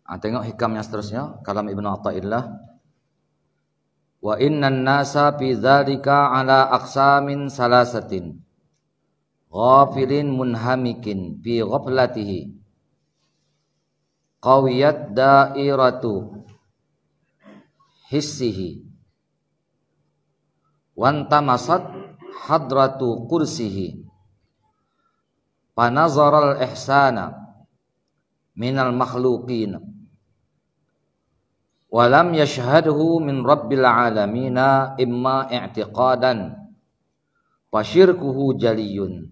Tengok hikam yang seterusnya, kalam Ibnu Athaillah. Wa innan nasa fi dzalika ala aqsamin salasatin. Ghafilin munhamikin fi ghaflatihi. Qawiyat dairatu hissihi. Wantamasat hadratu kursihi. Panazaral ihsana minal makhluqin. Walam yashhadhu min rabbil alamina imma i'tiqadan fasyirkuhu jaliyun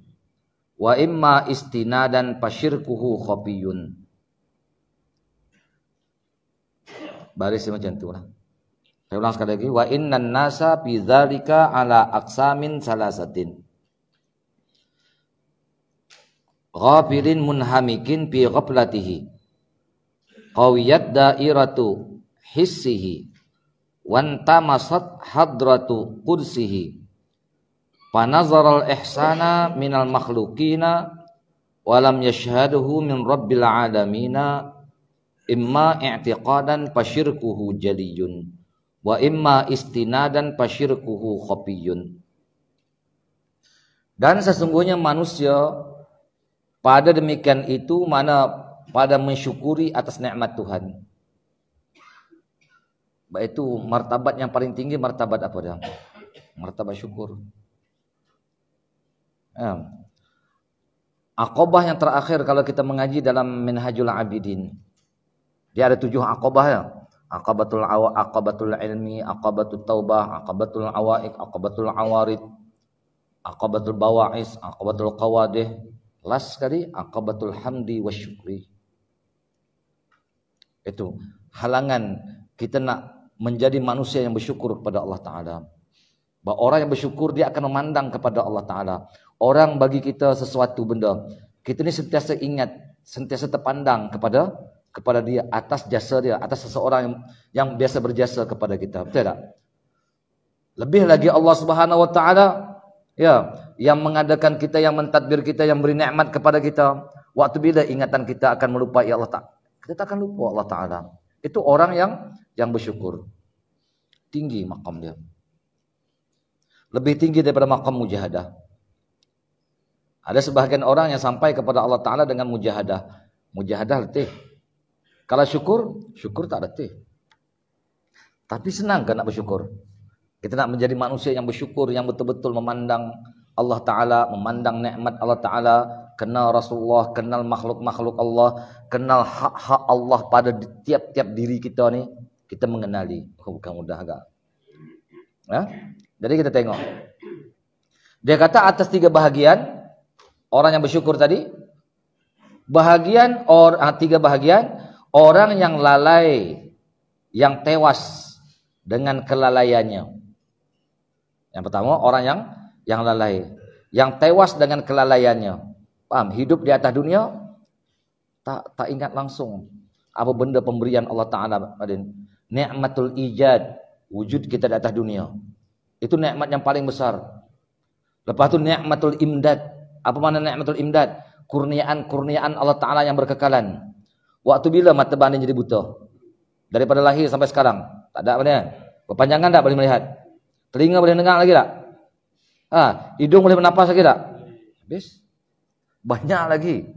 wa imma istinadan fasyirkuhu khafiyun. Baris macam tu lah. Saya ulang sekali lagi. Wa innan nasa fi dzalika ala aqsamin salasatin. Ghafilin munhamikin fi ghaflatihi. Qawiyat dairatu hissihi wantamasat hadratu kursihi panazaral ihsana minal makhluqina walam yashhaduhu min rabbil alamina imma i'tiqadan fasyirkuhu jaliyun wa imma istinadan fasyirkuhu khafiyun. Dan sesungguhnya manusia pada demikian itu mana pada mensyukuri atas nikmat Tuhan. Itu martabat yang paling tinggi, martabat apa dia? Martabat syukur. Aqabah yang terakhir kalau kita mengaji dalam Minhajul Abidin. Dia ada 7 aqabah ya. Aqabatul ilmi, aqabatul taubah, aqabatul awaiq, aqabatul awarid, aqabatul bawa'is, aqabatul qawadih. Last sekali aqabatul hamdi wasyukri. Itu halangan kita nak menjadi manusia yang bersyukur kepada Allah Ta'ala. Bahawa orang yang bersyukur dia akan memandang kepada Allah Ta'ala. Orang bagi kita sesuatu benda, kita ni sentiasa ingat, sentiasa terpandang kepada dia atas jasa dia, atas seseorang yang biasa berjasa kepada kita. Betul tak? Lebih lagi Allah Subhanahu Wa Ta'ala ya, yang mengadakan kita, yang mentadbir kita, yang beri nikmat kepada kita. Waktu bila ingatan kita akan melupai Allah Ta'ala, kita tak akan lupa Allah Ta'ala. Itu orang yang bersyukur. Tinggi maqam dia. Lebih tinggi daripada maqam mujahadah. Ada sebahagian orang yang sampai kepada Allah Ta'ala dengan mujahadah. Mujahadah letih. Kalau syukur tak letih. Tapi senang kan nak bersyukur. Kita nak menjadi manusia yang bersyukur, yang betul-betul memandang Allah Ta'ala, memandang nikmat Allah Ta'ala, kenal Rasulullah, kenal makhluk-makhluk Allah, kenal hak-hak Allah pada tiap-tiap diri kita ni, kita mengenali. Bukan mudah agak. Ya? Jadi kita tengok. Dia kata atas 3 bahagian orang yang bersyukur tadi. 3 bahagian orang yang lalai, yang tewas dengan kelalaiannya. Yang pertama orang yang lalai, yang tewas dengan kelalaiannya. Paham? Hidup di atas dunia tak ingat langsung apa benda pemberian Allah Ta'ala. Ni'matul ijad, wujud kita di atas dunia. Itu nikmat yang paling besar. Lepas tu ni'matul imdad. Apa makna ni'matul imdad? Kurniaan Allah Ta'ala yang berkekalan. Waktu bila mata batin jadi buta? Daripada lahir sampai sekarang. Tak ada apa-apa. Berpanjangan tak boleh melihat? Telinga boleh dengar lagi tak? Hidung boleh bernapas lagi tak? Habis. Banyak lagi.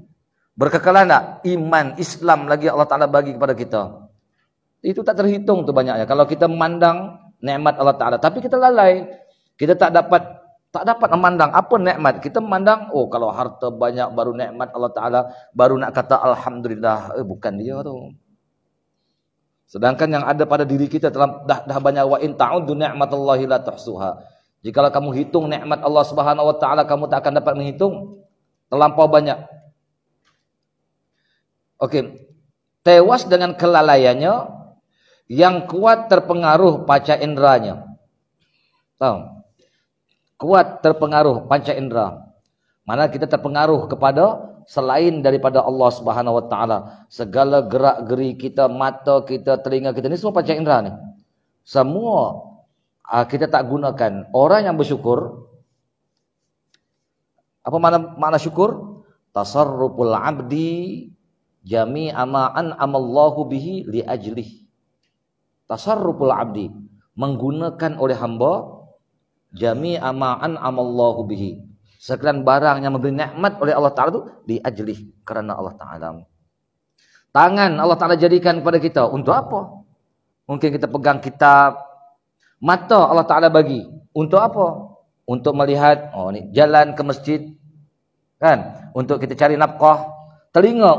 Berkekalan tak? Iman, Islam lagi Allah Ta'ala bagi kepada kita. Itu tak terhitung tu banyaknya. Kalau kita memandang nikmat Allah Ta'ala. Tapi kita lalai. Kita tak dapat memandang apa nikmat. Kita memandang, kalau harta banyak baru nikmat Allah Ta'ala. Baru nak kata Alhamdulillah. Bukan dia tu. Sedangkan yang ada pada diri kita dah banyak. Wa in ta'uddu ni'matallahi la tuhsuha. Jikalau kamu hitung nikmat Allah Subhanahu Wa Ta'ala, kamu tak akan dapat menghitung. Terlampau banyak. Okey. Tewas dengan kelalaiannya, yang kuat terpengaruh panca inderanya. Tahu? Kuat terpengaruh panca indera. Mana kita terpengaruh kepada selain daripada Allah Subhanahu Wa Ta'ala. Segala gerak-geri kita, mata kita, telinga kita, ni semua panca indera ni. Semua kita tak gunakan. Orang yang bersyukur, apa makna syukur? Tasarruful abdi Jami'a ma an'amallahu bihi li ajlih. Tasarruful abdi, menggunakan oleh hamba jami'a ma an'amallahu bihi, sekalian barang yang memberi nikmat oleh Allah Ta'ala itu li ajlih, karena Allah Ta'ala. Tangan Allah Ta'ala jadikan kepada kita untuk apa? Mungkin kita pegang kitab. Mata Allah Ta'ala bagi untuk apa? Untuk melihat, oh ni jalan ke masjid, kan? Untuk kita cari nafkah. Telinga,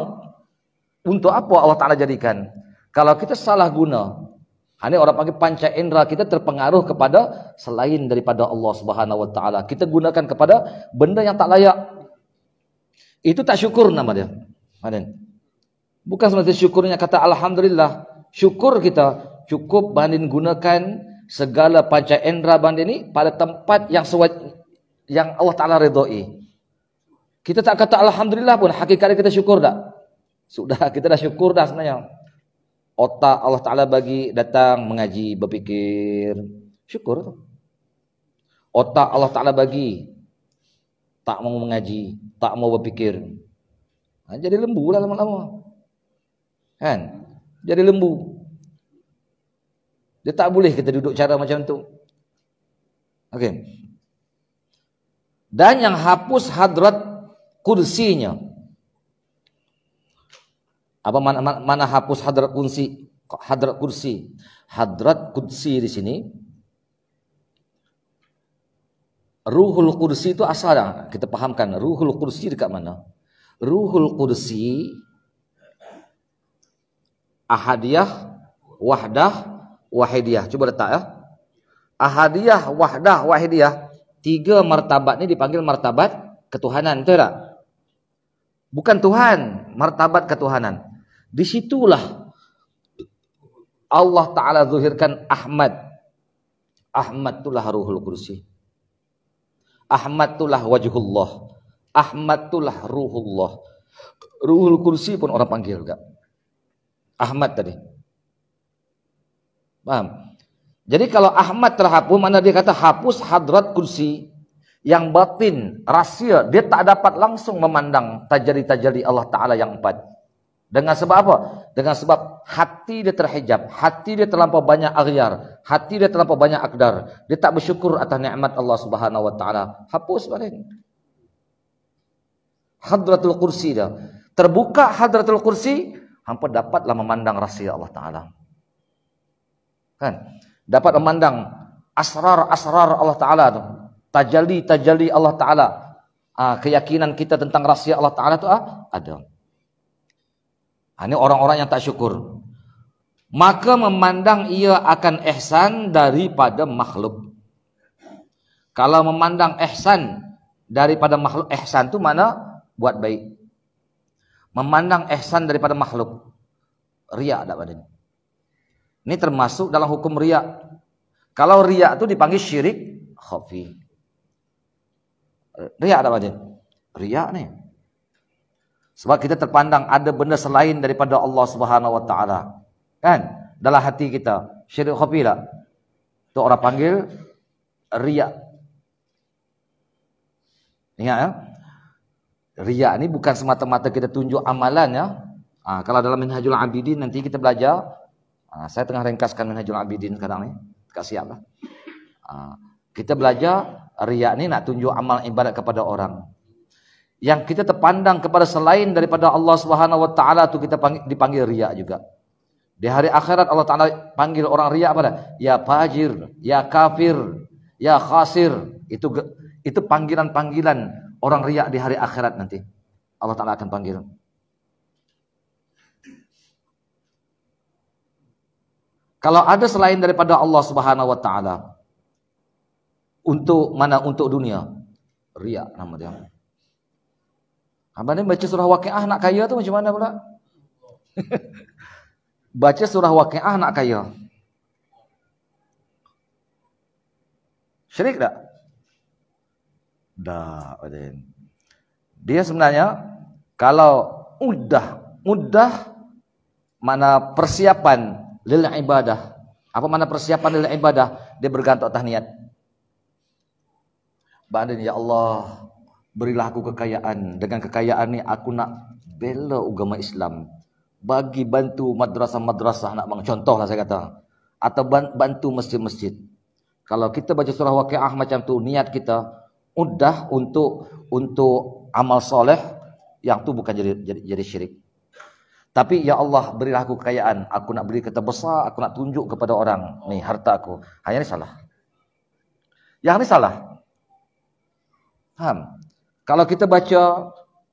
untuk apa Allah Ta'ala jadikan? Kalau kita salah guna, ini orang panggil panca indera, kita terpengaruh kepada selain daripada Allah Subhanahu Wa Ta'ala. Kita gunakan kepada benda yang tak layak. Itu tak syukur nama dia. Bukan semestinya syukurnya kata Alhamdulillah. Syukur kita cukup banding gunakan segala panca indera banding ini pada tempat yang yang Allah Ta'ala redai. Kita tak kata Alhamdulillah pun, hakikatnya kita syukur tak? Sudah, kita dah syukur dah sebenarnya. Otak Allah Ta'ala bagi datang mengaji, berfikir. Syukur tu. Otak Allah Ta'ala bagi tak mau mengaji, tak mau berfikir. Jadi lembu lah lama-lama. Kan? Jadi lembu. Dia tak boleh kita duduk cara macam tu. Okey. Dan yang hapus hadrat kursinya. Apa mana hapus hadrat kursi? Hadrat kursi. Hadrat kursi di sini. Ruhul kursi itu asalnya kita pahamkan. Ruhul kursi dekat mana? Ruhul kursi ahadiyah, wahdah, wahidiyah. Cuba letak ya. Ahadiyah, wahdah, wahidiyah. 3 martabat ni dipanggil martabat ketuhanan, betul tak? Bukan Tuhan, martabat ketuhanan. Disitulah Allah Ta'ala zuhirkan Ahmad. Ahmad itulah ruhul kursi. Ahmad itulah wajhullah. Ahmad itulah ruhullah. Ruhul kursi pun orang panggil juga. Ahmad tadi. Paham? Jadi kalau Ahmad terhapus, mana dia kata hapus hadrat kursi. Yang batin, rahsia, dia tak dapat langsung memandang tajalli-tajalli Allah Ta'ala yang 4. Dengan sebab apa? Dengan sebab hati dia terhijab, hati dia terlampau banyak aghyar, hati dia terlampau banyak akdar. Dia tak bersyukur atas nikmat Allah Subhanahu Wa Ta'ala. Hapus balik. Hadratul kursi dia. Terbuka hadratul kursi, hampa dapatlah memandang rahsia Allah Ta'ala. Kan? Dapat memandang asrar-asrar Allah Ta'ala tu. Tajalli-tajalli Allah Ta'ala. Keyakinan kita tentang rahsia Allah Ta'ala tu ada. Ini orang-orang yang tak syukur. Maka memandang ia akan ihsan daripada makhluk. Kalau memandang ihsan daripada makhluk, ihsan tu mana? Buat baik. Memandang ihsan daripada makhluk. Riak tak pada ni? Ini termasuk dalam hukum riak. Kalau riak tu dipanggil syirik khafi. Riak tak pada ni? Riak ni. Sebab kita terpandang ada benda selain daripada Allah Subhanahu Wa Ta'ala. Kan? Dalam hati kita. Syirik khafi tak? Itu orang panggil riak. Ingat ya? Riak ni bukan semata-mata kita tunjuk amalan ya. Kalau dalam Minhajul Abidin nanti kita belajar. Saya tengah ringkaskan Minhajul Abidin sekarang ni. Tak siap lah. Kita belajar riak ni nak tunjuk amal ibadat kepada orang. Yang kita terpandang kepada selain daripada Allah Subhanahu Wa Ta'ala tu kita dipanggil riak juga. Di hari akhirat Allah Ta'ala panggil orang riak pada ya fajir, ya kafir, ya khasir. Itu panggilan-panggilan orang riak di hari akhirat nanti. Allah Ta'ala akan panggil. Kalau ada selain daripada Allah Subhanahu Wa Ta'ala, untuk mana? Untuk dunia, riak nama dia. Abang ni baca surah Waqiah nak kaya tu macam mana pula? Baca surah Waqiah nak kaya. Syirik tak? Tak. Dia sebenarnya kalau mudah mana persiapan lil ibadah. Apa mana persiapan lil ibadah? Dia bergantung atas niat. Badan ya Allah, berilah aku kekayaan. Dengan kekayaan ni aku nak bela agama Islam, bagi bantu madrasah-madrasah, nak bang contohlah saya kata, atau bantu masjid-masjid. Kalau kita baca surah Waqiah macam tu, niat kita udah untuk amal soleh, yang tu bukan jadi syirik. Tapi ya Allah, berilah aku kekayaan, aku nak beri kata besar, aku nak tunjuk kepada orang, nih harta aku. Yang ini salah. Yang ini salah. Paham? Kalau kita baca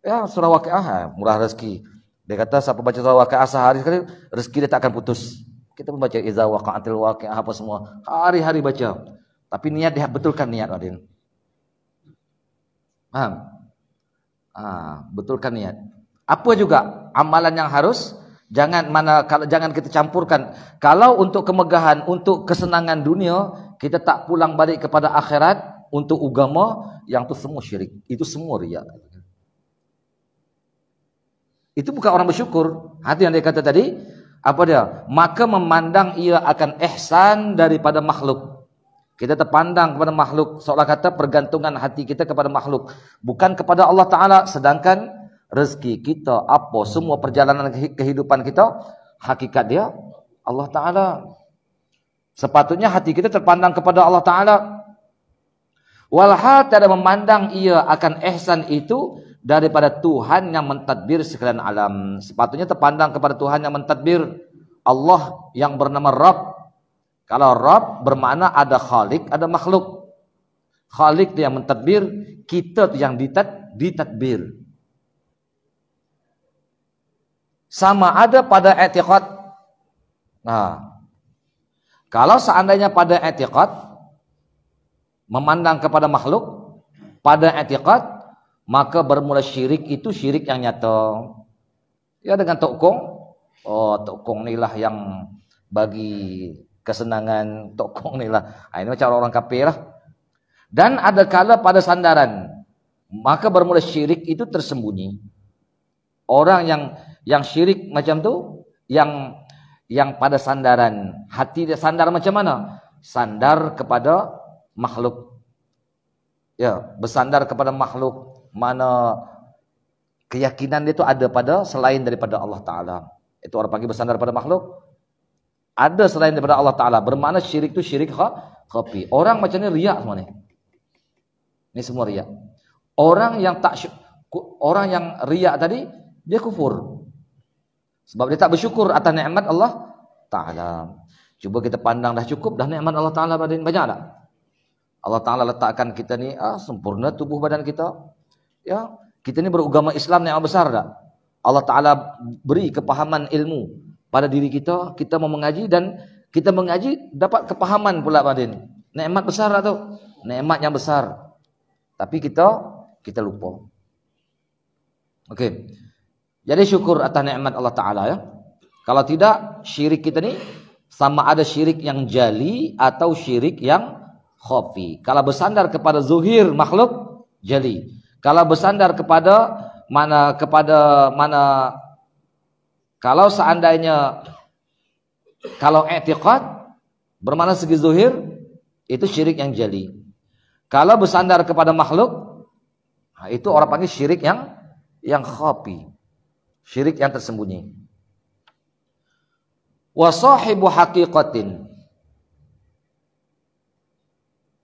ya surah Waqiah, murah rezeki. Dia kata siapa baca surah Waqiah sehari sekali, rezeki dia tak akan putus. Kita membaca iza waqa'atil waqi'ah apa semua, hari-hari baca. Tapi niat dia betulkan niat, Adin. Paham? Betulkan niat. Apa juga amalan yang harus jangan kita campurkan. Kalau untuk kemegahan, untuk kesenangan dunia, kita tak pulang balik kepada akhirat untuk agama, yang itu semua syirik. Itu semua riya. Itu bukan orang bersyukur. Hati yang dia kata tadi, apa dia? Maka memandang ia akan ihsan daripada makhluk. Kita terpandang kepada makhluk, seolah kata pergantungan hati kita kepada makhluk, bukan kepada Allah Ta'ala. Sedangkan rezeki kita, apa semua perjalanan kehidupan kita, hakikat dia Allah Ta'ala. Sepatutnya hati kita terpandang kepada Allah Ta'ala. Walhal tidak memandang ia akan ihsan itu daripada Tuhan yang mentadbir sekalian alam. Sepatutnya terpandang kepada Tuhan yang mentadbir, Allah yang bernama Rabb. Kalau Rabb bermakna ada Khalik, ada makhluk. Khalik itu yang mentadbir, kita itu yang ditadbir. Sama ada pada i'tiqad. Nah, kalau seandainya pada i'tiqad memandang kepada makhluk, pada i'tiqad, maka bermula syirik itu syirik yang nyata. Ya dengan tokong. Oh, tokong inilah yang bagi kesenangan, tokong inilah. Ini macam orang kafir lah. Dan ada kala pada sandaran, maka bermula syirik itu tersembunyi. Orang yang syirik macam tu, yang pada sandaran, hati dia sandar macam mana? Sandar kepada makhluk. Ya, bersandar kepada makhluk, mana keyakinan dia tu ada pada selain daripada Allah Ta'ala. Itu orang panggil bersandar pada makhluk. Ada selain daripada Allah Ta'ala. Bermakna syirik tu syirik khafi. Orang macam ni riak semua ni. Ini semua riak. Orang yang riak tadi, dia kufur. Sebab dia tak bersyukur atas nikmat Allah Ta'ala. Cuba kita pandang dah cukup dah nikmat Allah Ta'ala banyak tak? Allah Ta'ala letakkan kita ni sempurna tubuh badan kita. Ya, kita ni beragama Islam yang besar tak? Allah Ta'ala beri kepahaman ilmu pada diri kita. Kita mau mengaji dan kita mengaji dapat kepahaman pula badan. Nikmat besar tak tu? Nikmat yang besar. Tapi kita lupa. Okey. Jadi syukur atas nikmat Allah Ta'ala ya. Kalau tidak, syirik kita ni sama ada syirik yang jali atau syirik yang khafi. Kalau bersandar kepada zuhir makhluk, jali. Kalau bersandar kepada mana kalau seandainya kalau i'tiqad bermakna segi zuhir, itu syirik yang jali. Kalau bersandar kepada makhluk, itu orang panggil syirik yang khafi. Syirik yang tersembunyi. Wa sahibu haqiqatin.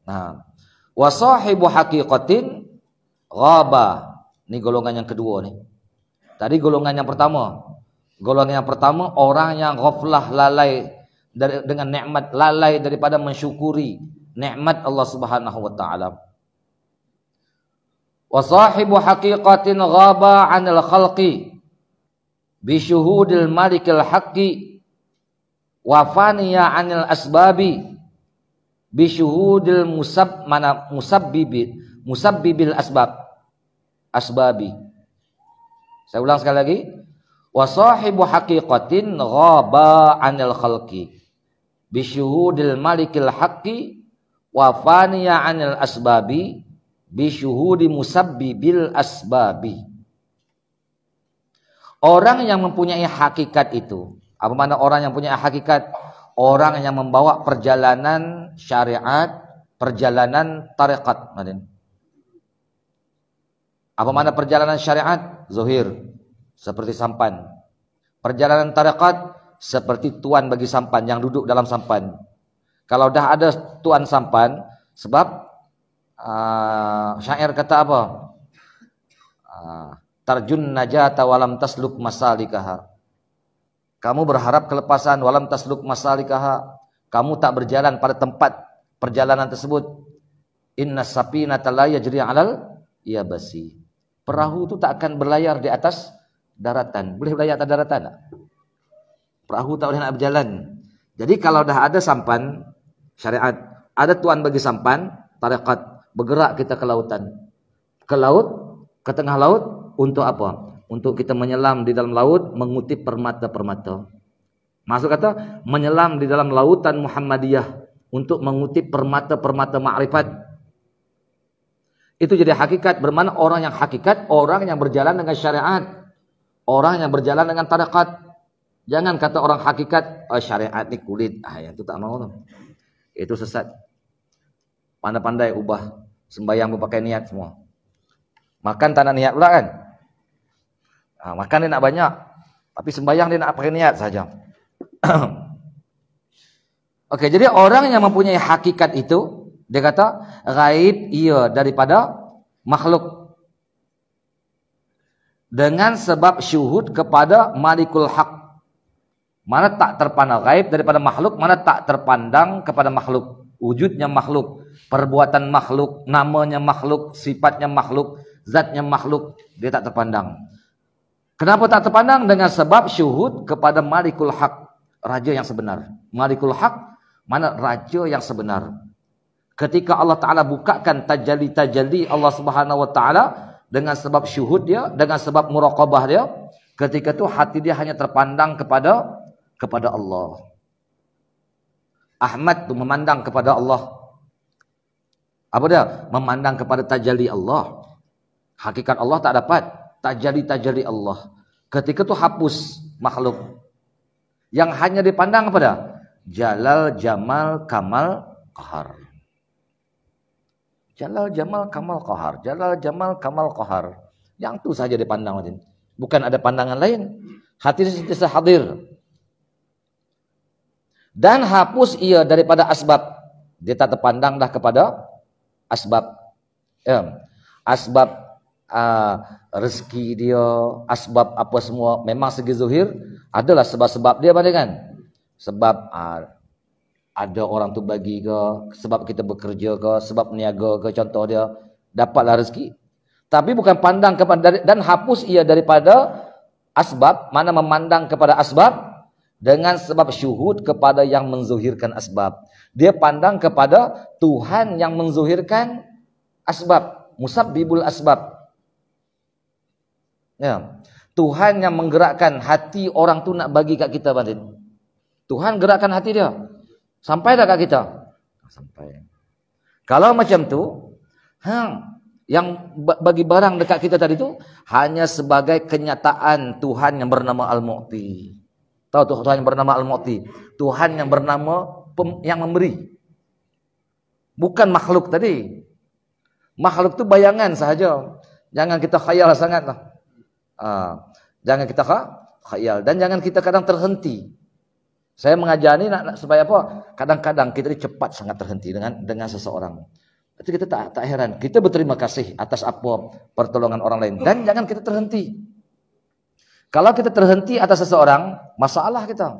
Nah, wa sahibu haqiqatin ghaba. Ini golongan yang kedua ni. Tadi golongan yang pertama. Golongan yang pertama orang yang ghaflah, lalai dengan nikmat, lalai daripada mensyukuri nikmat Allah Subhanahu wa taala. Wa sahibu haqiqatin ghaba 'anil khalqi bi syuhudil malikil haqqi wa faniya 'anil asbabi bi syuhudil musabbibil asbabi. Saya ulang sekali lagi. Wa sahibu haqiqatin ghaba 'anil khalqi bi syuhudil malikil haqqi wa faniya 'anil asbabi bi syuhudi musabbibil asbabi. Orang yang mempunyai hakikat itu, apa makna orang yang punya hakikat? Orang yang membawa perjalanan syariat, perjalanan tarekat. Apa makna perjalanan syariat? Zuhir. seperti sampan. Perjalanan tarekat seperti tuan bagi sampan yang duduk dalam sampan. Kalau dah ada tuan sampan, sebab syair kata apa? Tarjun najata walam tasluk masalikaha. Kamu berharap kelepasan walam tasluk masalikaha. Kamu tak berjalan pada tempat perjalanan tersebut. Inna safinata la yajri 'alal yabasi. Perahu itu tak akan berlayar di atas daratan. Boleh berlayar atas daratan tak? Perahu tak boleh nak berjalan. Jadi kalau dah ada sampan syariat, ada tuan bagi sampan, tarekat, bergerak kita ke lautan. Ke laut, ke tengah laut untuk apa? Untuk kita menyelam di dalam laut mengutip permata-permata. Maksud kata menyelam di dalam lautan Muhammadiyah untuk mengutip permata-permata ma'rifat. Itu jadi hakikat, bermakna orang yang hakikat, orang yang berjalan dengan syariat, orang yang berjalan dengan tarekat. Jangan kata orang hakikat, syariat ni kulit, yang itu tak mau. Itu sesat. Pandai-pandai ubah sembahyang berpakai niat semua. Makan tak nak niat pula kan? Makan dia nak banyak, tapi sembahyang dia nak pakai niat saja. Oke, jadi orang yang mempunyai hakikat itu, dia kata gaib ia daripada makhluk dengan sebab syuhud kepada malikul haq. Mana tak terpandang gaib daripada makhluk, mana tak terpandang kepada makhluk. Wujudnya makhluk, perbuatan makhluk, namanya makhluk, sifatnya makhluk, zatnya makhluk, dia tak terpandang. Kenapa tak terpandang? Dengan sebab syuhud kepada malikul haq, raja yang sebenar. Malikul haq, mana raja yang sebenar. Ketika Allah Ta'ala bukakan tajalli-tajalli Allah Subhanahu Wa Ta'ala dengan sebab syuhud dia, dengan sebab muraqabah dia, ketika itu hati dia hanya terpandang kepada Allah. Ahmad tu memandang kepada Allah. Apa dia? Memandang kepada tajalli Allah. Hakikat Allah tak dapat. Tajalli Allah. Ketika itu hapus makhluk. Yang hanya dipandang kepada Jalal, Jamal, Kamal, Qahar. Jalal, Jamal, Kamal, Qahar. Jalal, Jamal, Kamal, Qahar. Yang itu saja dipandang. Bukan ada pandangan lain. Hati sentiasa hadir. Dan hapus ia daripada asbab. Dia tak terpandang dah kepada asbab. Asbab rezeki dia, asbab apa semua. Memang segi zuhir adalah sebab-sebab dia bandingkan. Sebab ada orang tu bagi ke, sebab kita bekerja ke, sebab niaga ke, contoh dia dapatlah rezeki. Tapi bukan pandang kepada, dan hapus ia daripada asbab. Mana memandang kepada asbab dengan sebab syuhud kepada yang menzuhirkan asbab. Dia pandang kepada Tuhan yang menzuhirkan asbab, musabbibul asbab. Ya. Tuhan yang menggerakkan hati orang tu nak bagi kat kita, Bandin. Tuhan gerakkan hati dia. Sampai dah kat kita? Sampai. Kalau macam tu, yang bagi barang dekat kita tadi tu hanya sebagai kenyataan Tuhan yang bernama Al-Mu'ti. Tahu Tuhan yang bernama Al-Mu'ti? Tuhan yang bernama yang memberi. Bukan makhluk tadi. Makhluk tu bayangan sahaja. Jangan kita khayal sangatlah. Jangan kita khayal, dan jangan kita kadang terhenti. Saya mengajar ni nak supaya apa? Kadang-kadang kita cepat sangat terhenti dengan seseorang. Itu kita tak heran. Kita berterima kasih atas apa pertolongan orang lain, dan jangan kita terhenti. Kalau kita terhenti atas seseorang, masalah kita.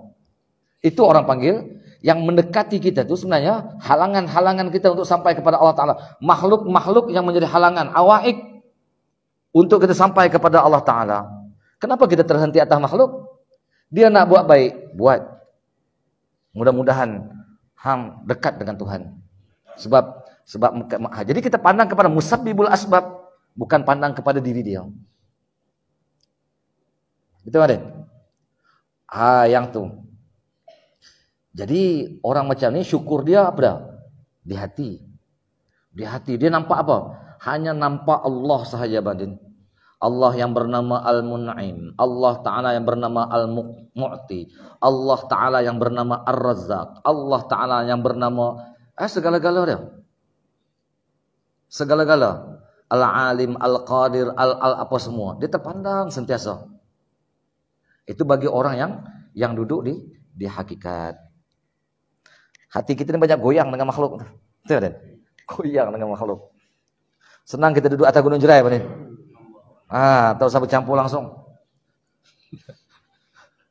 Itu orang panggil yang mendekati kita itu sebenarnya halangan-halangan kita untuk sampai kepada Allah Ta'ala. Makhluk-makhluk yang menjadi halangan, awaik untuk kita sampai kepada Allah Ta'ala. Kenapa kita terhenti atas makhluk? Dia nak buat baik, buat. Mudah-mudahan dekat dengan Tuhan. Sebab jadi kita pandang kepada musabbibul asbab, bukan pandang kepada diri dia. Itu ada. Yang tu. Jadi orang macam ni syukur dia apa dah? Di hati. Di hati dia nampak apa? Hanya nampak Allah sahaja, Badin. Allah yang bernama Al-Mun'im, Allah Ta'ala yang bernama Al-Mu'ti, Allah Ta'ala yang bernama Ar-Razzaq, Allah Ta'ala yang bernama segala-gala dia. Segala-gala. Al-Alim, Al-Qadir, Al apa semua. Dia terpandang sentiasa. Itu bagi orang yang duduk di hakikat. Hati kita ini banyak goyang dengan makhluk. Betul kan? Goyang dengan makhluk. Senang kita duduk atas gunung jerai apa nih? Tahu sahabat campur langsung.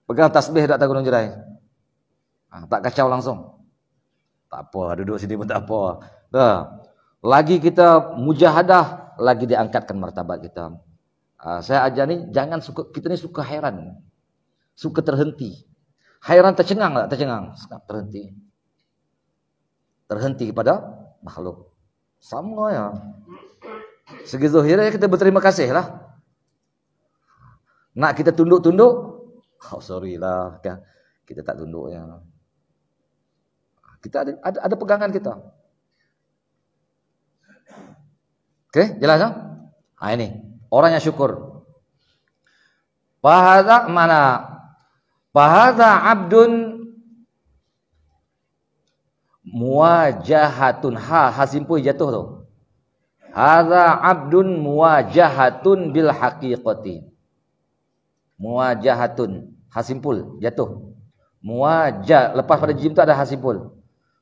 Pegang tasbih di atas gunung jerai. Tak kacau langsung. Tak apa, duduk sini pun tak apa. Lagi kita mujahadah, lagi diangkatkan martabat kita. Saya ajar nih, jangan kita ni suka heran. Suka terhenti. Hairan tercengang tak? Tercengang. Terhenti. Terhenti kepada makhluk. Sama ya. Segi zahirnya kita berterima kasih lah. Nak kita tunduk-tunduk, sorry lah, kita tak tunduk ya. Kita ada pegangan kita. Oke, jelas ya? Ini orang yang syukur. Fahadha mana? Fahadha abdun muwajahatun. Hasimpuh jatuh tu. Hadza abdun muwajahatun bil haqiqati. Muwajahatun, hasimpul jatuh. Muwajah, lepas pada jim tu ada hasimpul.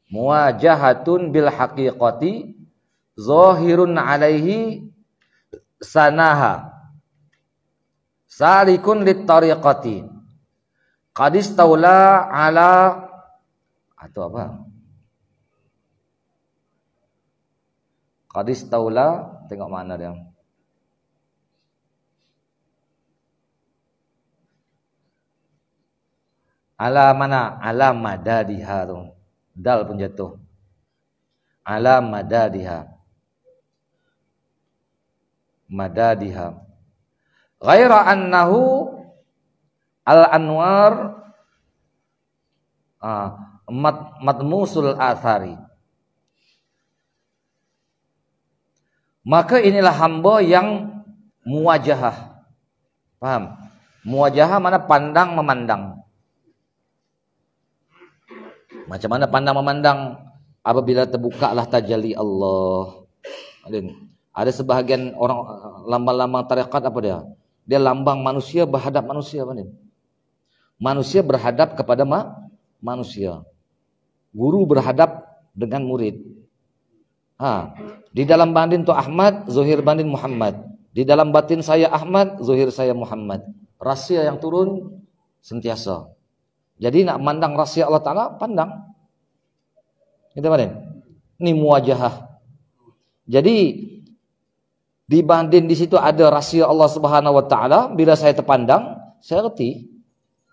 Muwajahatun bil haqiqati zahirun alaihi sanaha. Salikun lit tariqati. Qad istaula ala atau apa? Qadis taula, tengok mana dia. Ala mana? Ala madadiha tu. Dal pun jatuh. Ala madadiha. Madadiha. Ghaira annahu al-anwar matmusul athari. Maka inilah hamba yang muwajahah. Paham? Muwajahah mana pandang memandang. Macam mana pandang memandang apabila terbukalah tajalli Allah. Ada sebahagian orang lambang-lambang tarekat apa dia? Dia lambang manusia berhadap manusia apa ni? Manusia berhadap kepada manusia. Guru berhadap dengan murid. Di dalam batin tu Ahmad, zahir batin Muhammad. Di dalam batin saya Ahmad, zahir saya Muhammad. Rahsia yang turun sentiasa. Jadi nak mandang rahsia Allah Ta'ala, pandang. Kita mana? Ini muwajahah. Jadi di batin di situ ada rahsia Allah Subhanahu Wa Ta'ala. Bila saya terpandang, saya reti.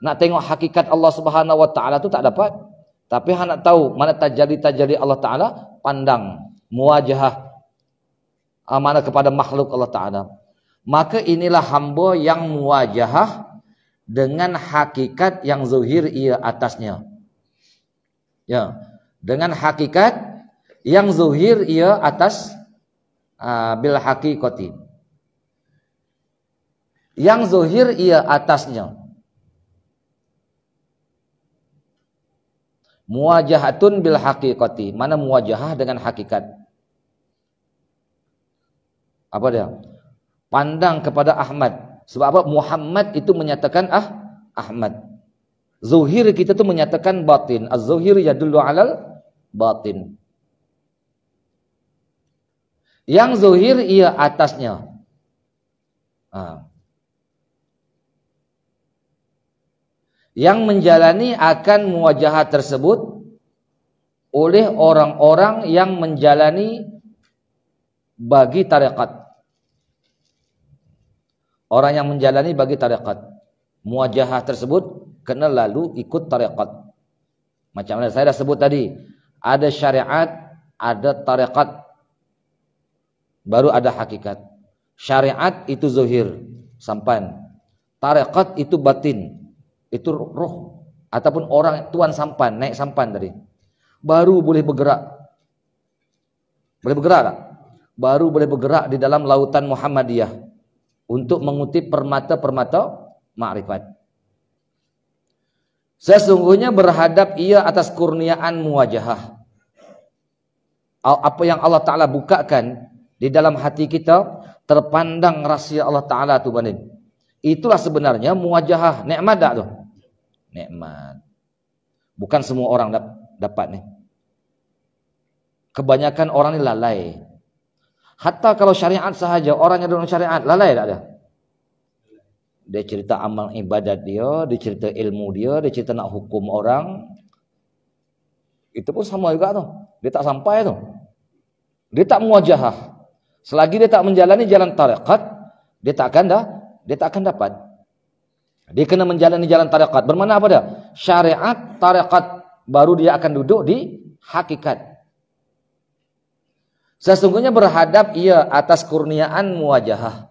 Nak tengok hakikat Allah Subhanahu Wa Ta'ala tu tak dapat. Tapi nak tahu mana tajalli Allah Ta'ala, pandang. Muwajahah amanah kepada makhluk Allah Ta'ala. Maka inilah hamba yang muwajahah dengan hakikat yang zahir ia atasnya. Ya, dengan hakikat yang zahir ia atas bil haqiqati. Yang zahir ia atasnya. Muwajahatun bil haqiqati. Mana muwajahah dengan hakikat? Apa dia? Pandang kepada Ahmad. Sebab apa? Muhammad itu menyatakan Ahmad. Zuhir kita tu menyatakan batin. Az-zuhir yadullu alal batin. Yang zuhir ia atasnya. Yang menjalani akan muwajahah tersebut oleh orang-orang yang menjalani bagi tarekat. Orang yang menjalani bagi tarekat. Muwajahah tersebut kena lalu ikut tarekat. Macam mana saya dah sebut tadi, ada syariat, ada tarekat, baru ada hakikat. Syariat itu zahir, sampan. Tarekat itu batin, itu roh ataupun orang tuan sampan, naik sampan tadi. Baru boleh bergerak. Boleh bergerak tak? Baru boleh bergerak di dalam lautan Muhammadiyah untuk mengutip permata-permata ma'rifat. Sesungguhnya berhadap ia atas kurniaan muwajahah. Apa yang Allah Ta'ala bukakan di dalam hati kita, terpandang rahsia Allah Ta'ala tu banding. Itulah sebenarnya muwajahah. Nikmat tak tuh? Nikmat. Bukan semua orang dapat nih. Kebanyakan orang ini lalai. Hatta kalau syariat sahaja, orang yang dalam syariat lalai tak ada. Dia cerita amal ibadat dia cerita ilmu dia cerita nak hukum orang. Itu pun sama juga tuh. Dia tak sampai tuh. Dia tak muwajahah. Selagi dia tak menjalani jalan tarekat, dia tak akan dapat. Dia kena menjalani jalan tarekat. Bermakna apa dia? Syariat, tarekat, baru dia akan duduk di hakikat. Sesungguhnya berhadap ia atas kurniaan muwajahah.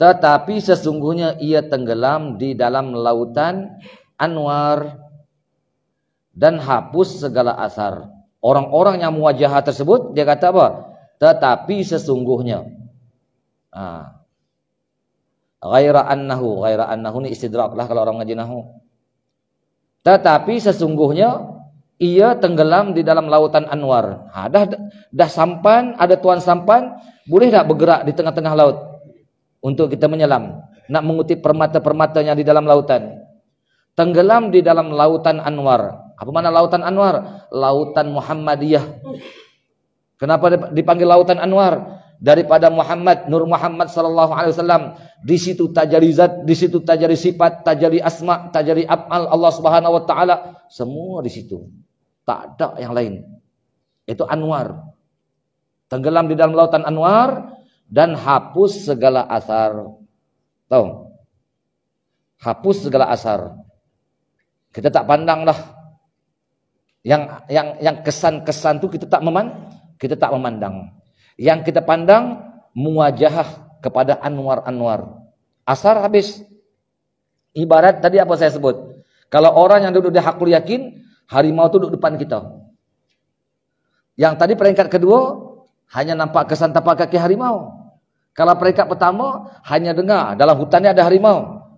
Tetapi sesungguhnya ia tenggelam di dalam lautan anwar dan hapus segala asar. Orang-orang yang muwajahah tersebut, dia kata apa? Tetapi sesungguhnya. Ghaira annahu ni istidrak lah kalau orang ngaji nahwu. Tetapi sesungguhnya ia tenggelam di dalam lautan anwar. Dah sampan, ada tuan sampan, boleh tak bergerak di tengah-tengah laut untuk kita menyelam, nak mengutip permata-permatanya di dalam lautan. Tenggelam di dalam lautan anwar. Apa makna lautan anwar? Lautan Muhammadiyah. Kenapa dipanggil lautan anwar? Daripada Muhammad, Nur Muhammad sallallahu alaihi wasallam. Di situ tajali zat, di situ tajali sifat, tajali asma, tajali af'al Allah Subhanahu wa taala, semua di situ. Tak ada yang lain. Itu anwar. Tenggelam di dalam lautan anwar dan hapus segala asar. Tahu? Hapus segala asar. Kita tak pandang dah. Yang kesan-kesan tu kita tak memandang. Yang kita pandang muwajahah kepada anwar-anwar. Asar habis. Ibarat tadi apa saya sebut? Kalau orang yang duduk di hakul yakin, harimau itu duduk depan kita. Yang tadi peringkat kedua hanya nampak kesan tapak kaki harimau. Kalau peringkat pertama hanya dengar dalam hutannya ada harimau.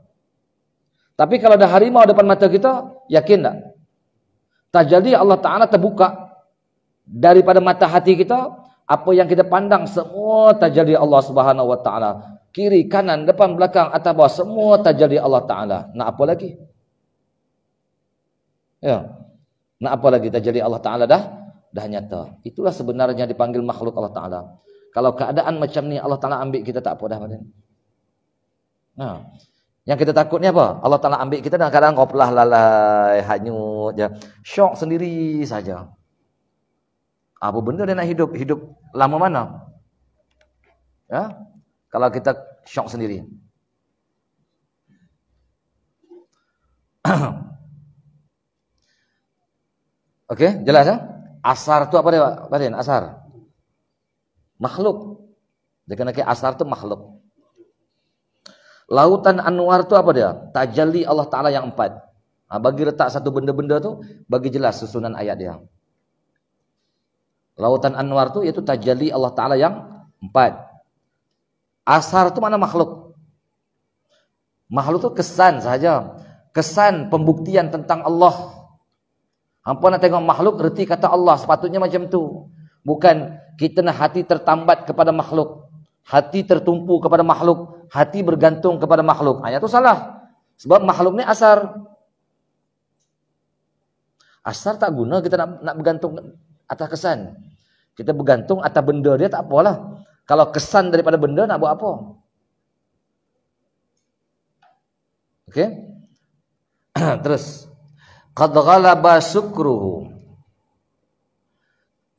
Tapi kalau ada harimau depan mata kita, yakin tak? Tajalli Allah Ta'ala terbuka daripada mata hati kita. Apa yang kita pandang semua tajalli Allah Subhanahu wa taala. Kiri, kanan, depan, belakang, atas, bawah, semua tajalli Allah Taala. Nak apa lagi? Ya. Nak apa lagi? Tajalli Allah Taala dah nyata. Itulah sebenarnya dipanggil makhluk Allah Taala. Kalau keadaan macam ni Allah Taala ambil kita tak apa dah badan. Nah, yang kita takut ni apa? Allah Taala ambil kita dalam keadaan qoplah lalai, hanyut je. Syok sendiri saja. Apa benda dia nak hidup lama mana? Ya? Kalau kita syok sendiri. Okey, jelas ya? Asar tu apa dia, Pak Din? Asar. Makhluk. Dia kena ke asar tu makhluk. Lautan anwar tu apa dia? Tajalli Allah Taala yang 4. Bagi letak satu benda-benda tu, bagi jelas susunan ayat dia. Lautan anwar tu iaitu tajalli Allah Ta'ala yang 4. Asar tu mana makhluk? Makhluk tu kesan saja. Kesan pembuktian tentang Allah. Hampa nak tengok makhluk, reti kata Allah. Sepatutnya macam tu. Bukan kita nak hati tertambat kepada makhluk. Hati tertumpu kepada makhluk. Hati bergantung kepada makhluk. Ayat tu salah. Sebab makhluk ni asar. Asar tak guna kita nak bergantung atas kesan. Kita bergantung atas benda dia tak apalah. Kalau kesan daripada benda nak buat apa? Okey. Terus qad ghalaba sukruhu.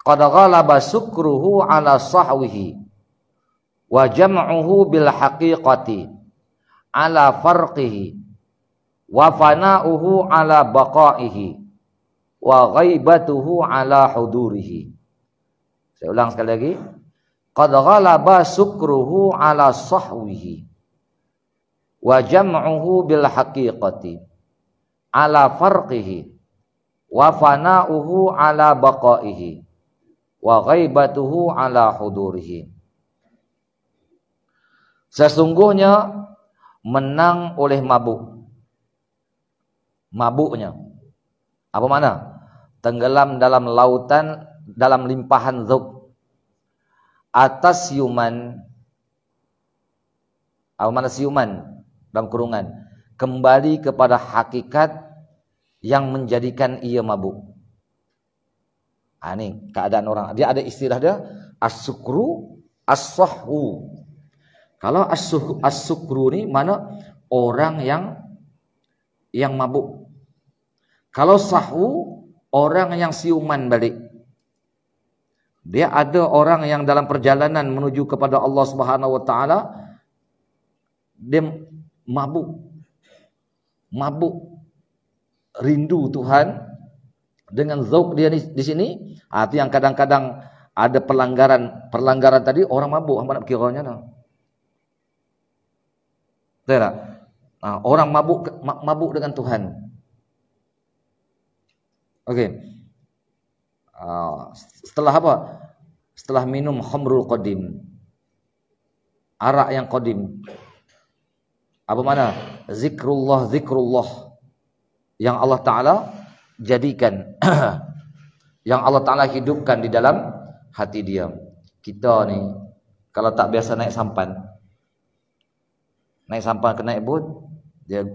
Qad ghalaba sukruhu ala sahwihi wa jam'uhu bil haqiqati ala farqihi wa fana'uhu ala baqaihi wa ghaibatuhu ala hudurihi. Saya ulang sekali lagi. Qad ghalaba sukruhu ala sahwihi wa jam'uhu bil haqiqati ala farqihi wa fana'uhu ala baqaihi wa ghaibatuhu ala hudurihi. Sesungguhnya menang oleh mabuk. Mabuknya. Apa makna? Tenggelam dalam lautan, dalam limpahan dzuk. Atas siuman. Apa makna siuman? dalam kurungan, kembali kepada hakikat yang menjadikan ia mabuk. Ini keadaan orang. Dia ada istilah dia as-sukru, as-sahwu. Kalau as-sukru ni mana orang yang mabuk. Kalau sahwu, orang yang siuman balik. Dia ada orang yang dalam perjalanan menuju kepada Allah Subhanahu wa taala, dia mabuk, rindu Tuhan dengan zauk dia di sini. Itu yang kadang-kadang ada pelanggaran tadi, orang mabuk, apa nak kiranya dah. Betul tak? Orang mabuk dengan Tuhan. Okey. Setelah apa? Setelah minum khamrul qadim, arak yang qadim. Apa mana? Zikrullah yang Allah Ta'ala jadikan yang Allah Ta'ala hidupkan di dalam hati dia. Kita ni kalau tak biasa naik sampan ke naik boat, dia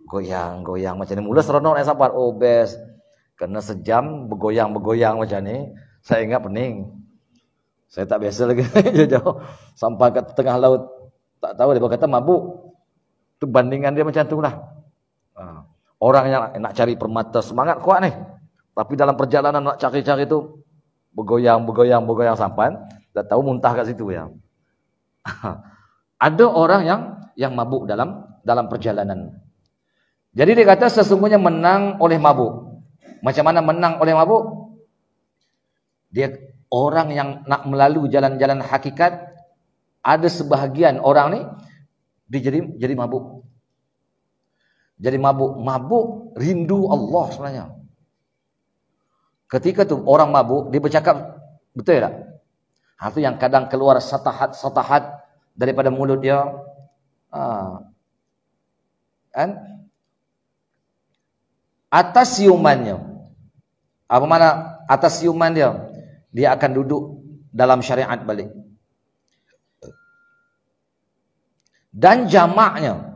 goyang macam ni. Mula seronok naik sampan, oh best, kena sejam bergoyang macam ni. Saya ingat pening, saya tak biasa lagi jauh sampai ke tengah laut, tak tahu dia berkata mabuk. Itu bandingan dia macam tu lah. Orang yang nak cari permata, semangat kuat ni, tapi dalam perjalanan nak cari-cari tu bergoyang sampan, dah tahu muntah kat situ ya. Ada orang yang mabuk dalam perjalanan. Jadi dia kata sesungguhnya menang oleh mabuk. Macam mana menang oleh mabuk? Dia orang yang nak melalui jalan-jalan hakikat, ada sebahagian orang ni dia jadi mabuk. Jadi mabuk rindu Allah sebenarnya. Ketika tu orang mabuk, dia bercakap, betul tak? Itu yang kadang keluar satahat daripada mulut dia. Kan? Atas siumannya. Apa mana atas siuman dia? Dia akan duduk dalam syariat balik. Dan jamaknya.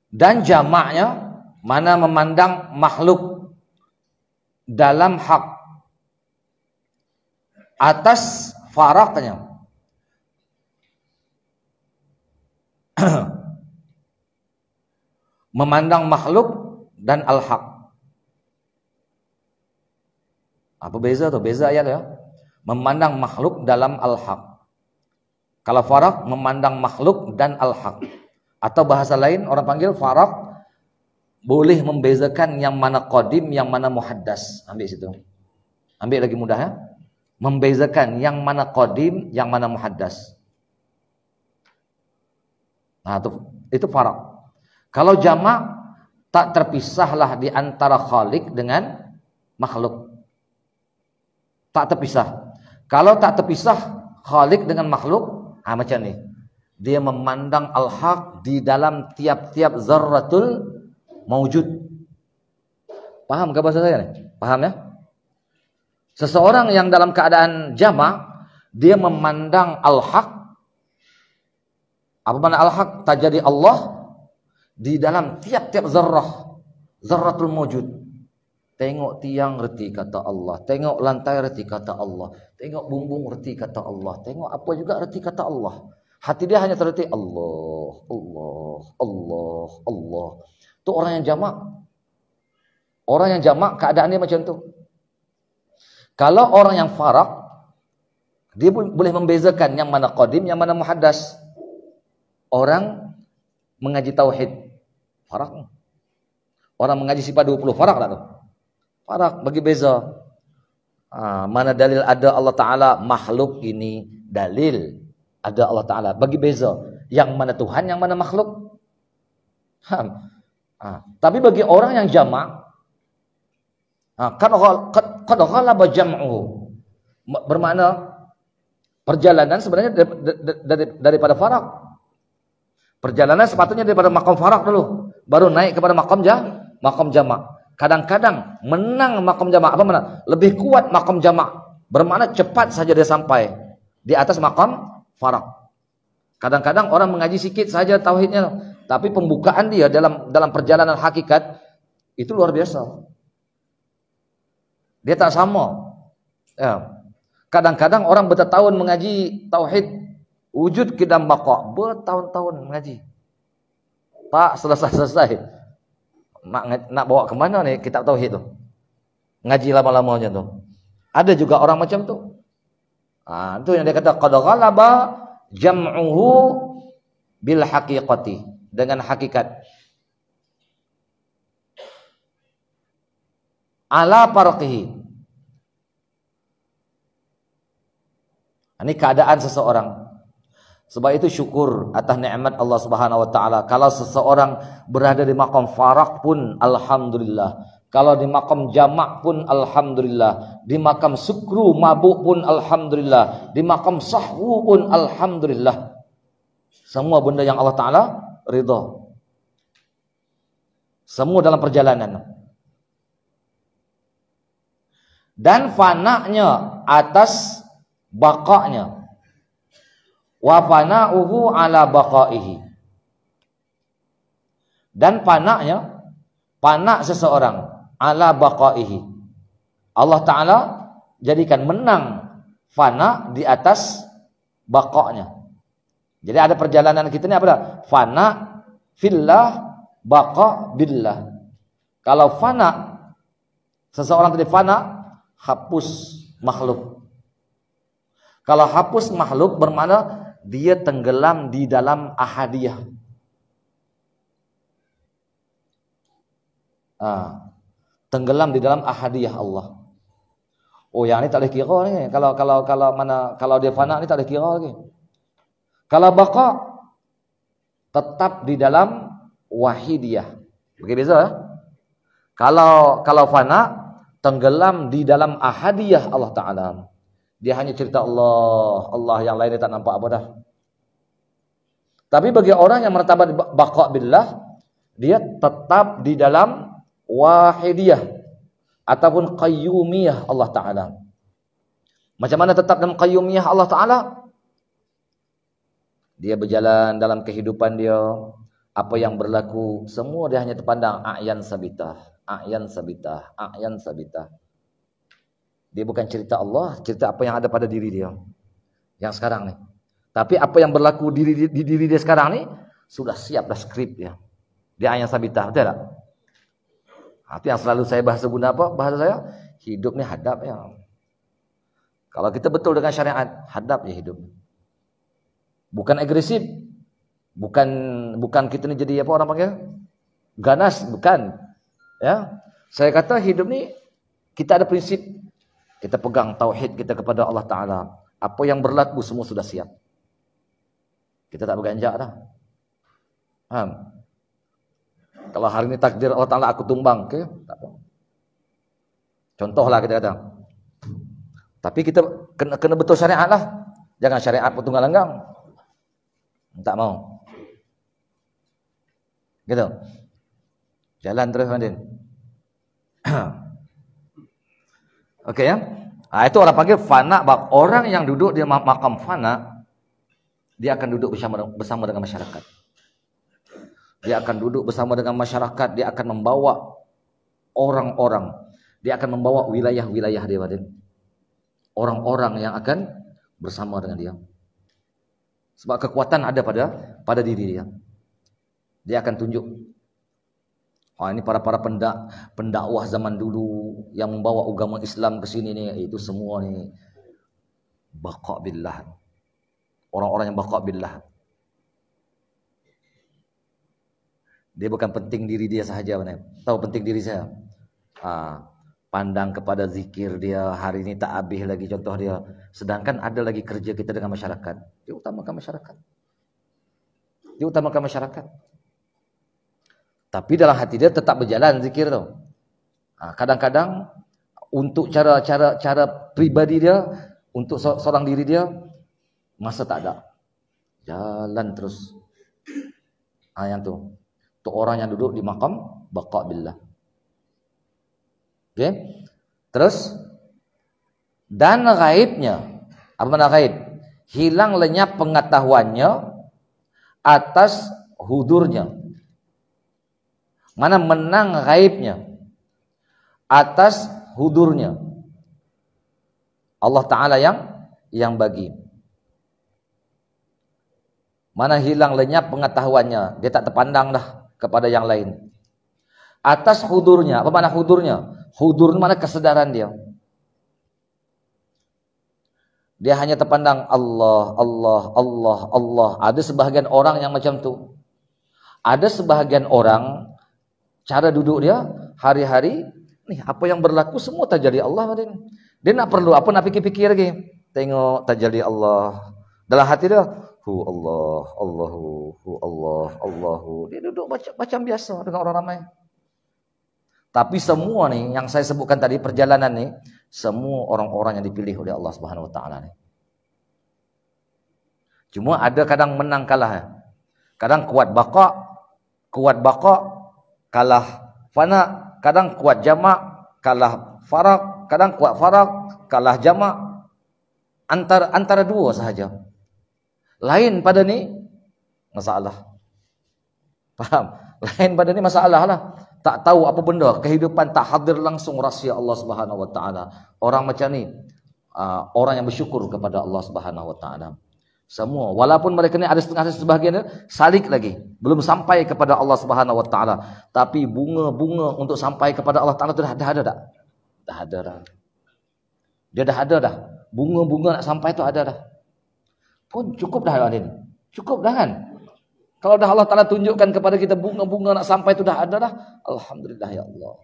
Dan jamaknya mana memandang makhluk dalam hak atas faraknya. Memandang makhluk dan al-haq. Apa beza tu? Beza ayat ya. Memandang makhluk dalam al-haq. Kalau farak memandang makhluk dan al-haq. Atau bahasa lain orang panggil farak boleh membezakan yang mana qadim, yang mana muhaddas. Ambil situ. Ambil lagi mudah ya. Membezakan yang mana qadim, yang mana muhaddas. Nah, itu farak. Kalau jamak, tak terpisahlah di antara khalik dengan makhluk. Tak terpisah. Kalau tak terpisah khalik dengan makhluk, macam ni. Dia memandang al-haq di dalam tiap-tiap zarratul mawjud. Paham ke bahasa saya ni? Paham ya? Seseorang yang dalam keadaan jamak, dia memandang al-haq. Apa makna al-haq? Tajadi Allah di dalam tiap-tiap zarratul mawjud. Tengok tiang reti kata Allah, tengok lantai reti kata Allah, tengok bumbung reti kata Allah, tengok apa juga reti kata Allah. Hati dia hanya terreti Allah, Allah, Allah, Allah. Itu orang yang jamak. Orang yang jamak keadaan dia macam tu. Kalau orang yang farak, dia boleh membezakan yang mana qadim, yang mana muhaddas. Orang mengaji tauhid farak. Orang mengaji sifat 20 farak tak tu? Farak bagi beza. Mana dalil ada Allah Ta'ala, makhluk ini dalil ada Allah Ta'ala, bagi beza yang mana Tuhan, yang mana makhluk. Tapi bagi orang yang jamak, qad ghalaba jam'uhu, bermakna perjalanan sebenarnya daripada farak. Perjalanan sepatutnya daripada maqam farak dulu, baru naik kepada maqam jamak. Kadang-kadang menang maqam jamak, apa makna? Lebih kuat maqam jamak, bermakna cepat saja dia sampai di atas maqam faraq. Kadang-kadang orang mengaji sikit saja tauhidnya, tapi pembukaan dia dalam perjalanan hakikat itu luar biasa. Dia tak sama. Ya. Kadang-kadang orang bertahun mengaji tauhid wujud qidam baqa, bertahun-tahun mengaji. Tak selesai-selesai. Nak bawa ke mana nih kitab tauhid tu? Ngaji lama-lamanya tu. Ada juga orang macam tu. Itu yang dia kata qad ghalaba jam'uhu bil haqiqati, dengan hakikat. Ala farqihi. Ini keadaan seseorang. Sebab itu syukur atas nikmat Allah Subhanahu wa taala. Kalau seseorang berada di maqam faraq pun alhamdulillah. Kalau di maqam jamak pun alhamdulillah. Di maqam sukru mabuk pun alhamdulillah. Di maqam sahwu pun alhamdulillah. Semua benda yang Allah taala ridha. Semua dalam perjalanan. Dan fana'nya atas baqa'nya. Wa fana'uhu ala baqa'ihi. Dan panaknya, panak seseorang ala baqa'ihi. Allah Ta'ala jadikan menang fana di atas baqa'nya. Jadi ada perjalanan kita ni apa dah? Fana fillah, baqa billah. Kalau fana, seseorang tadi fana, hapus makhluk. Kalau hapus makhluk bermakna dia tenggelam di dalam ahadiyah. Tenggelam di dalam ahadiyah Allah. Oh, yang ini tak boleh kira ni. Kalau dia fana ni tak boleh kira lagi. Kalau baqa tetap di dalam wahidiyah. Okey, beza ya? Kalau fana tenggelam di dalam ahadiyah Allah Taala. Dia hanya cerita Allah, yang lain dia tak nampak apa dah. Tapi bagi orang yang martabat baqa billah, dia tetap di dalam wahidiyah ataupun qayyumiyah Allah Ta'ala. Macam mana tetap dalam qayyumiyah Allah Ta'ala? Dia berjalan dalam kehidupan dia, apa yang berlaku semua dia hanya terpandang a'yan sabitah, a'yan sabitah, a'yan sabitah. Dia bukan cerita Allah, cerita apa yang ada pada diri dia yang sekarang ni. Tapi apa yang berlaku di diri dia sekarang ni sudah siap dah skrip dia. Dia a'yan sabitah, betul tak? Itu yang selalu saya bahasa guna apa? Bahasa saya, hidup ni hadap ya. Kalau kita betul dengan syariat, hadap je hidup. Bukan agresif. Bukan kita ni jadi apa orang panggil? Ganas, bukan. Ya. Saya kata hidup ni kita ada prinsip. Kita pegang tauhid kita kepada Allah Taala. Apa yang berlaku semua sudah siap. Kita tak berganjak dah. Faham? Kalau hari ini takdir Allah Ta'ala aku tumbang, okay? Tak apa. Contohlah kita kata. Tapi kita kena betul syariat lah. Jangan syariat tunggal langgang. Tak mau. Gitu. Jalan terus Madin. Okey ya. Itu orang panggil fana. Orang yang duduk di makam fana, dia akan duduk bersama dengan masyarakat. Dia akan duduk bersama dengan masyarakat. Dia akan membawa orang-orang. Dia akan membawa wilayah-wilayah dia. Orang-orang yang akan bersama dengan dia. Sebab kekuatan ada pada diri dia. Dia akan tunjuk. Ini para pendakwah zaman dulu yang membawa agama Islam ke sini ni, itu semua ni baqa billah. Orang-orang yang baqa billah. Dia bukan penting diri dia sahaja, benar. Tahu penting diri saya. Pandang kepada zikir dia, hari ini tak habis lagi contoh dia. Sedangkan ada lagi kerja kita dengan masyarakat. Dia utamakan masyarakat. Dia utamakan masyarakat. Tapi dalam hati dia tetap berjalan zikir tu. Kadang-kadang untuk cara pribadi dia, untuk seorang diri dia, masa tak ada. Jalan terus. Yang tu. Untuk orang yang duduk di makam baqa billah. Okey. Terus dan ghaibnya. Apa makna ghaib? hilang lenyap pengetahuannya atas hudurnya. Mana menang gaibnya atas hudurnya. Allah Ta'ala yang bagi. Mana hilang lenyap pengetahuannya, dia tak terpandang dah kepada yang lain. Atas hudurnya, apa mana hudurnya? Hudur mana kesedaran dia. Dia hanya terpandang Allah, Allah, Allah, Allah. Ada sebahagian orang yang macam tu. Ada sebahagian orang cara duduk dia hari-hari, nih apa yang berlaku semua terjadi Allah. Dia nak perlu apa nak fikir-fikir lagi. Tengok terjadi Allah. Dalam hati dia, hu Allah, Allahu, hu Allah, Allahu. Dia duduk macam biasa dengan orang ramai. Tapi semua nih yang saya sebutkan tadi perjalanan nih, semua orang-orang yang dipilih oleh Allah Subhanahu wa taala nih. Cuma ada kadang menang kalah. Kadang kuat baqa kalah fana, kadang kuat jamak kalah faraq, kadang kuat faraq kalah jamak. Antara dua sahaja. Lain pada ni masalah. Faham? Lain pada ni masalah lah. Tak tahu apa benda, kehidupan tak hadir langsung rahsia Allah Subhanahu wa taala. Orang macam ni orang yang bersyukur kepada Allah Subhanahu wa taala. Semua walaupun mereka ni ada setengah sebahagian salik lagi, belum sampai kepada Allah Subhanahu wa taala, tapi bunga-bunga untuk sampai kepada Allah Taala tu dah ada dah. Dah ada dah. Dia dah ada dah. Bunga-bunga nak sampai tu ada dah. Pun cukup dah Adin. Cukup dah kan? Kalau dah Allah Ta'ala tunjukkan kepada kita bunga-bunga nak sampai itu dah ada dah. Alhamdulillah ya Allah.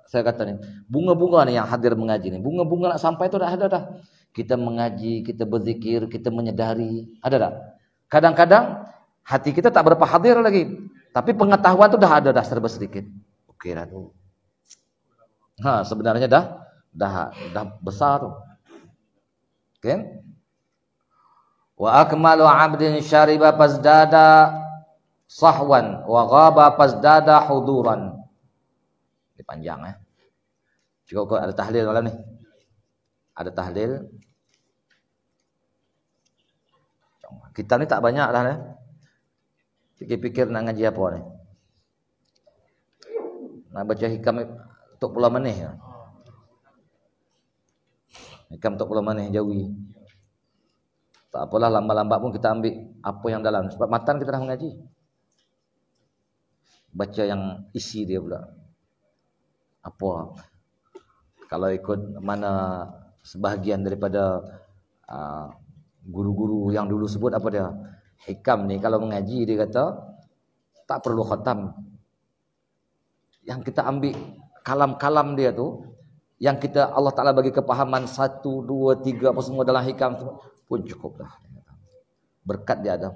Saya kata ni, bunga-bunga ni yang hadir mengaji ni. Bunga-bunga nak sampai itu dah ada dah. Kita mengaji, kita berzikir, kita menyedari. Ada dah. Kadang-kadang hati kita tak berapa hadir lagi. Tapi pengetahuan tu dah ada dah serba sedikit. Okey dah tu. Sebenarnya dah besar tu. Okay? Wa akmalu 'abdin syariba fazdada sahwan wa ghaba fazdada huduran. Ini panjang ya. Cukup ada tahlil dalam ni. Ada tahlil. Kita ni tak banyak dah ya. Fikir-fikir nak ngaji apa ni. Nak baca hikam untuk puluh menit ya. Hikam untuk puluh menit jawi. Tak apalah lambat-lambat pun kita ambil apa yang dalam. Sebab matan kita dah mengaji. Baca yang isi dia pula. Apa? Kalau ikut mana sebahagian daripada guru-guru yang dulu sebut apa dia? Hikam ni kalau mengaji dia kata tak perlu khatam. Yang kita ambil kalam-kalam dia tu, yang kita Allah Ta'ala bagi kepahaman 1, 2, 3 apa semua dalam hikam pun cukup dah. Berkat dia ada.